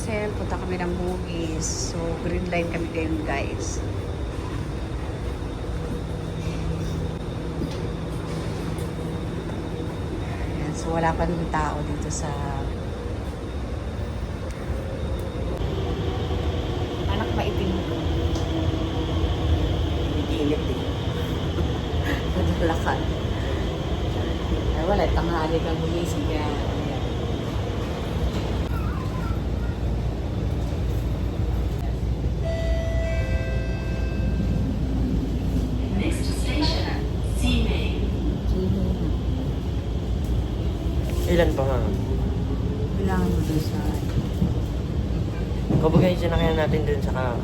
Axel, punta kami ng Bugis. So, green line kami ngayon, guys. Ayan, so, wala pa rin tao dito sa... Anak maitim ko. Init eh. Nadalakan. Ay, wala. Tanghali kang gumising. Kaya, ayan. Next station, Simei. Ilan pa nga? Kailangan mo doon sa... Kapag yung sinakayan natin dun sa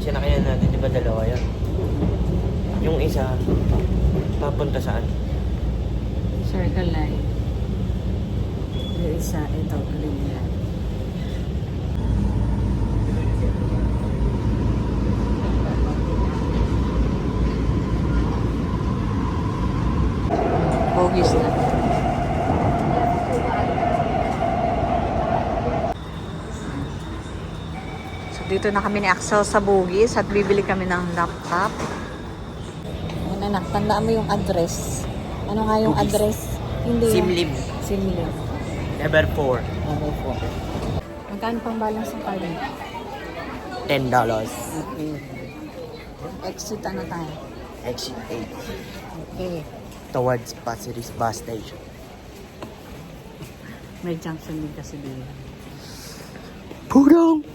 sinakayan natin, di ba dalawa yan? Yung isa, papunta saan? Circle line. Yung isa, ito, green line. Bogis na. So, dito na kami ni Axel sa Bogis at bibili kami ng laptop. Ayan, anak, tandaan mo yung address. Ano nga yung Bugis. address? Hindi yan. Simlim. Simlim. Number 4. Okay po. Magkano pang balance ng card? $10. Okay. Exit ano tayo? Exit 8. Okay. Towards Pasir Ris bus station. May junction din kasi din. Purong!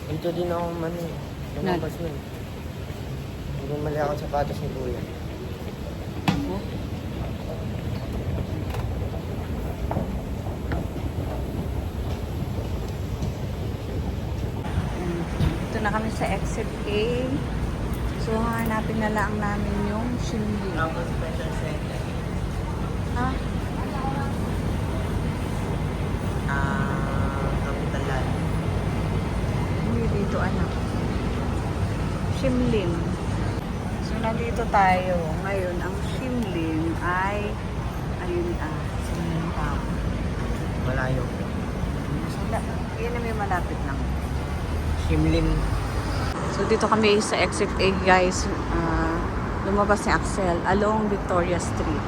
Ito din ako man eh. Lumabas nun. Hindi mali ako sa patas ni Kuya. Ito na kami sa exit A. So, hanapin na lang namin yung Shinli. Ako special center. Ha? Kapitalan. Hindi dito, anak. Shimlim. So, nandito tayo. Ngayon, ang Shimlim ay ayun, Shimlim Town. Malayo. So, yan na may malapit lang. Shimlim. So, dito kami sa exit A, guys. Lumabas ni Axel along Victoria Street.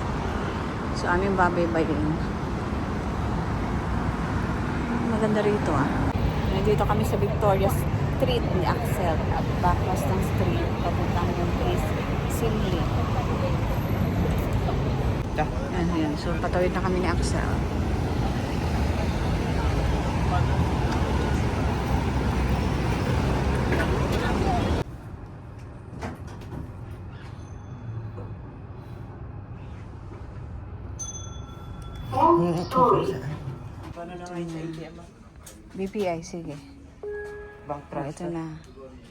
So, aming babaybayin. Maganda rito, Nandito kami sa Victoria Street ni Axel. At backwas ng street, papuntang yung place, Simli. Yan. So, patawid na kami ni Axel. Paano naman sa ATM? BPI, sige. Bank Ito transfer. na.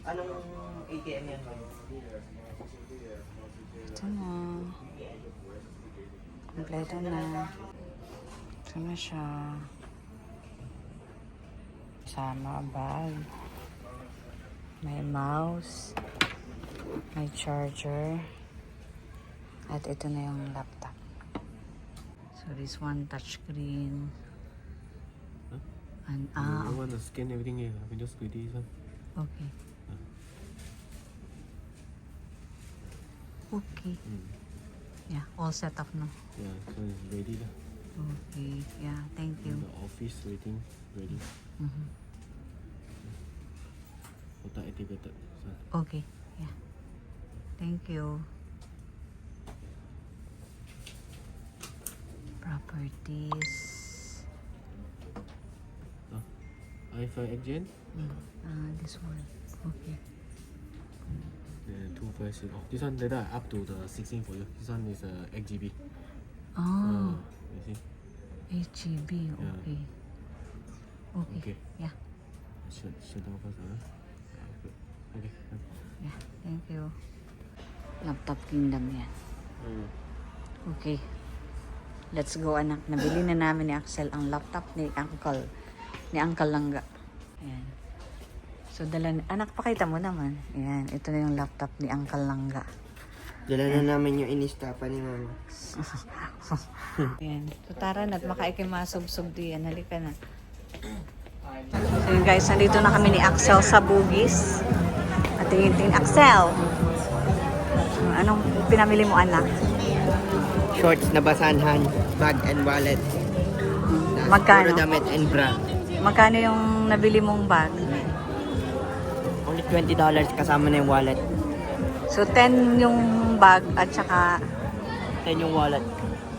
Anong ATM yan, ma'am? Ito na. Kompleto na. Ito na siya. Sama bag. May mouse. May charger. At ito na yung laptop. So this one touchscreen. And I want to scan everything here. We just do this one. okay. Okay. Yeah, all set up now. Yeah, so it's ready lah. Okay. Yeah, thank you. The office waiting ready. Mhm. Otak activated. So, Okay. Yeah. Thank you. Properties. iFi Agent. This one. Okay. 256. Oh, this one data up to the 16 for you. This one is 8 GB. Oh, You see? HGB. Okay. Okay. Okay. Yeah. Shut down first. Yeah, good. Okay. Yeah. Thank you. Laptop Kingdom yan. Okay. Let's go, anak. Nabili na namin ni Axel ang laptop ni Uncle. Ni Uncle Langga. Ayan. So, anak, pakita mo naman. Ayan. Ito na yung laptop ni Uncle Langga. Dala na namin yung inistapan ni Mama. Ayan. So, tara na't makaikimasub-sub diyan. Halika na. So yun guys, nandito na kami ni Axel sa Bugis. At tingin Axel. Anong pinamili mo, anak? Shorts na basanhan, bag and wallet. Magkano? Puro damit and bra. Magkano yung nabili mong bag? Only $20 kasama na yung wallet. So 10 yung bag at saka 10 yung wallet.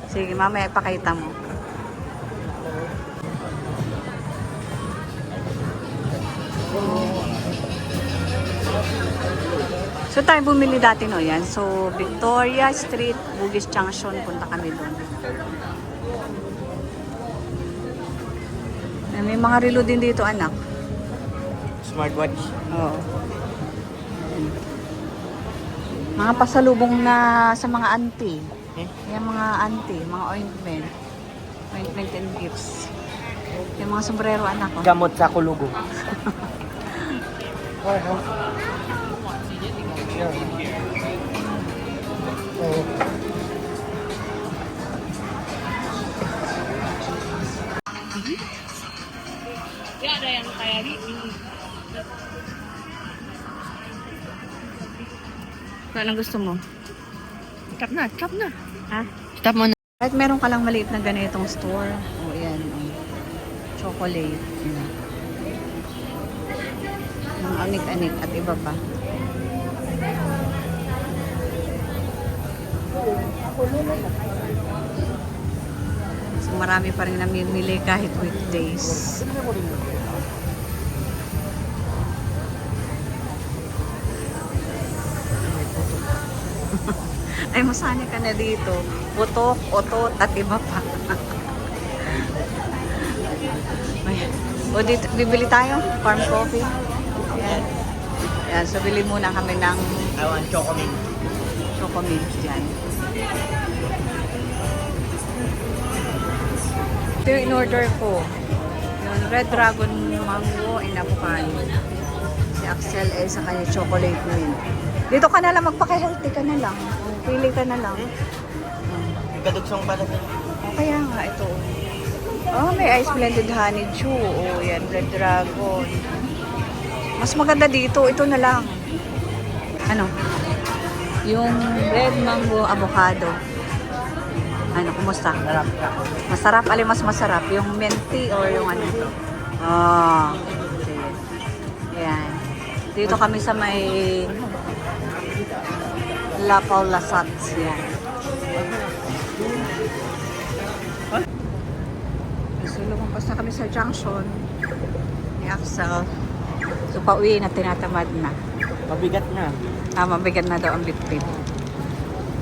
sige, mamaya ipakita mo. So tayo bumili dati no yan. So Victoria Street, Bugis Junction, punta kami doon. May mga relo din dito, anak. Smartwatch. Oo. Mga pasalubong na sa mga auntie. Yung mga auntie, mga ointment. Ointment and gifts. Yung mga sombrero, anak ko. Gamot sa kulugo. Anong gusto mo? Stop na, stop na. Ha? Stop mo na. Kahit meron ka lang maliit na ganitong store. O yan. Chocolate. Yan. Mga anik-anik at iba pa. So marami pa rin namimili kahit weekdays. Ay, masani ka na dito. Putok, otot, at iba pa. Ayan. O, dito, bibili tayo? Farm coffee? Ayan. Ayan, so bili muna kami ng I want chocolate. chocomilk dyan. Ito yung in-order ko. Yung red dragon mango and avocado. Si Axel ay sa kanya chocolate mint. Dito ka na lang, magpaka-healthy ka na lang. Pili ka na lang. May kadugsong pala sa Kaya nga, ito. Oh, may ice blended honeydew. Oh, yan, red dragon. Mas maganda dito, ito na lang. Ano? Yung red mango avocado. Ano, kumusta? Sarap ka. Masarap, alin mas masarap? Yung minty or yung ano? Oh, okay. Ayan. Dito kami sa may La Paulasats. Yan. So, lumampas na kami sa junction ni Axel. So, pauwi na, tinatamad na. Mabigat na. Mabigat na daw ang bitbit.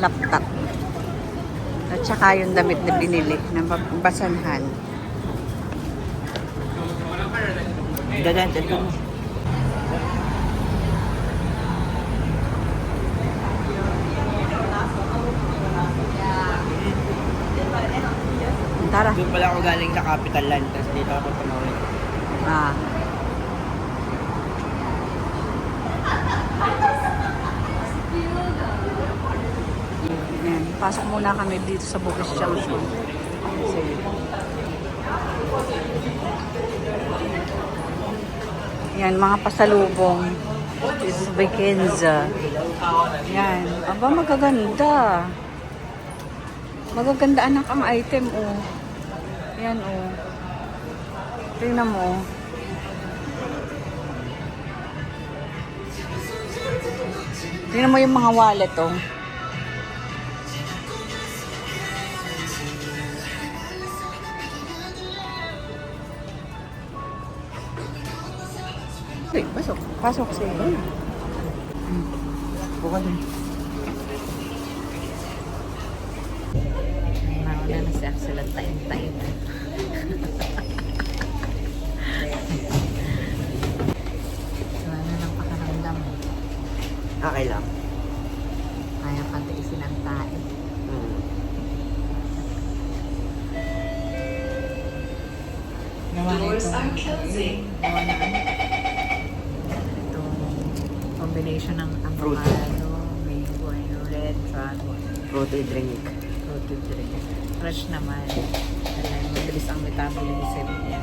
Laptop. At saka yung damit na binili ng basanhan. Dadan, ko mo. Tara. Doon pala ako galing sa Capital Land, tapos dito ako tumawid. Ah. Yan. Pasok muna kami dito sa Bugis Junction. Kasi yan, mga pasalubong. This is Vicenza. Yan. Aba, magaganda. Magaganda anak ang item, oh. Yan, oh. Tingnan mo, oh. Tingnan mo yung mga wallet, oh. Uy, pasok. Pasok siya. Buka din. Nauna na si Axel at tayo-tayo na. So, ano lang pakaramdam mo? Okay lang. Kaya pang tiisin ang tae. Doors are closing. Gawa na ano? Ito, combination ng avocado, mango, and red dragon. Fruity drink. Fruity drink. Fresh naman. Dahil mabilis ang metabolism niya.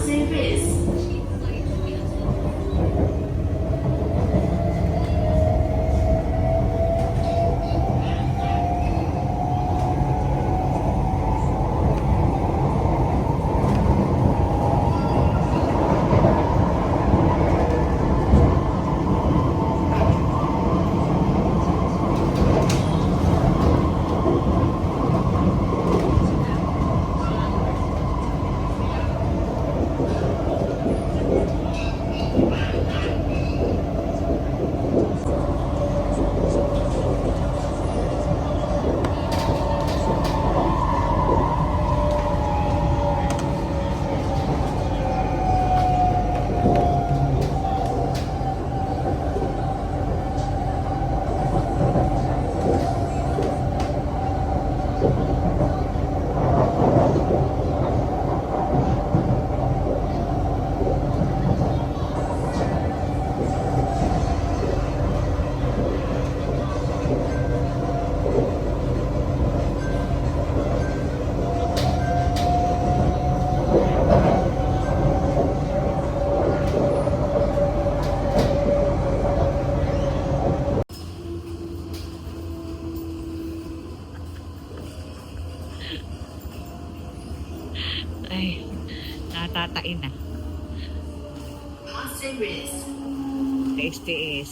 Service. Ay, natatain na. Service. STS.